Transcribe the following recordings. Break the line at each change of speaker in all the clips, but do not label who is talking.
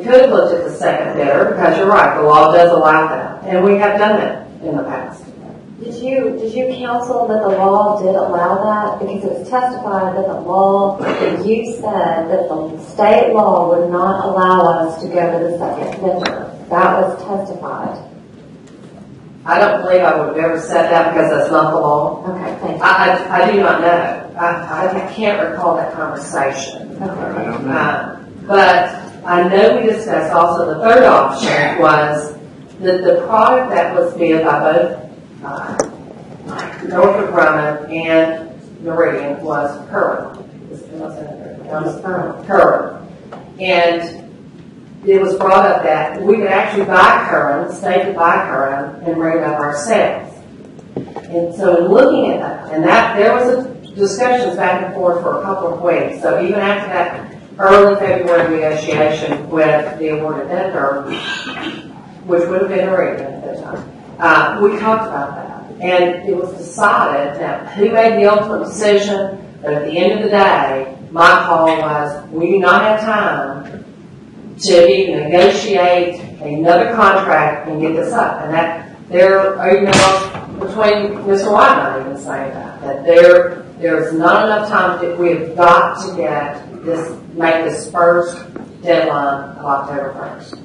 could have looked at the second bidder, because you're right, the law does allow that, and we have done it in the past.
Did you counsel that the law did allow that? Because it was testified that the law, that you said that the state law would not allow us to go to the second vendor. That was testified.
I don't believe I would have ever said that because that's not the law.
Okay, thank you.
I do not know. I can't recall that conversation.
Okay.
I don't know.
But I know we discussed also the third option was that the product that was bid by both Northrop Grumman and Meridian was Curran. Curran. And it was brought up that we could actually buy Curran, the state could buy Curran, and bring it up ourselves. And so in looking at that, and that there was discussions back and forth for a couple of weeks. So even after that early February negotiation with the awarded vendor, which would have been Meridian at that time, we talked about that. And it was decided that who made the ultimate decision, but at the end of the day, my call was, we do not have time to even negotiate another contract and get this up. And that there are emails between Mr. Wyatt and I even saying that there's not enough time that we've got to get this, make this first deadline of October 1st.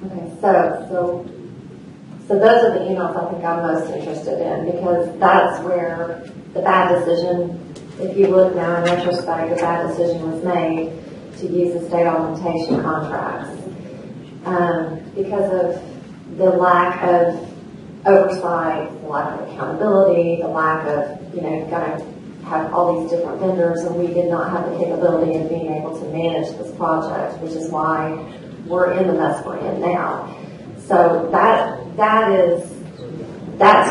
Okay, so those are the emails I think I'm most interested in, because that's where the bad decision, if you look now in retrospect, the bad decision was made to use the state augmentation contracts because of the lack of oversight, the lack of accountability, the lack of, you've got to have all these different vendors, and we did not have the capability of being able to manage this project, which is why we're in the mess we're in now. So that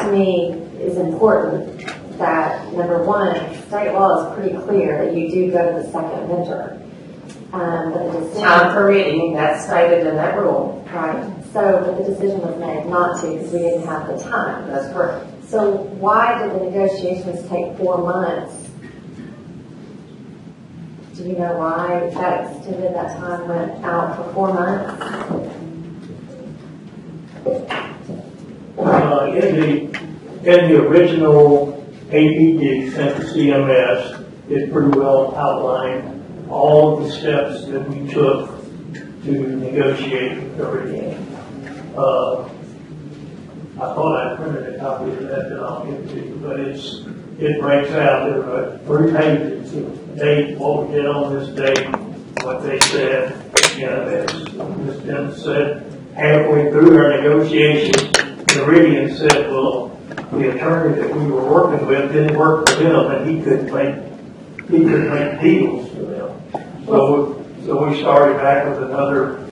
to me is important, that number one, state law is pretty clear that you do go to the second vendor. But the decision,
time permitting, that's stated in that rule.
right? So, but the decision was made not to because we didn't have the time.
That's correct.
So why did the negotiations take 4 months? Do you know why that extended, that time went out for 4 months?
In the original APD sent to CMS, it pretty well outlined all of the steps that we took to negotiate with Meridian. I thought I printed a copy of that I'll give to you, but it breaks out. There are 3 pages of date, what we did on this date, what they said. As Ms. Benton said, halfway through our negotiations, Meridian said, well, the attorney that we were working with didn't work for them, and he couldn't make deals for them. So we started back with another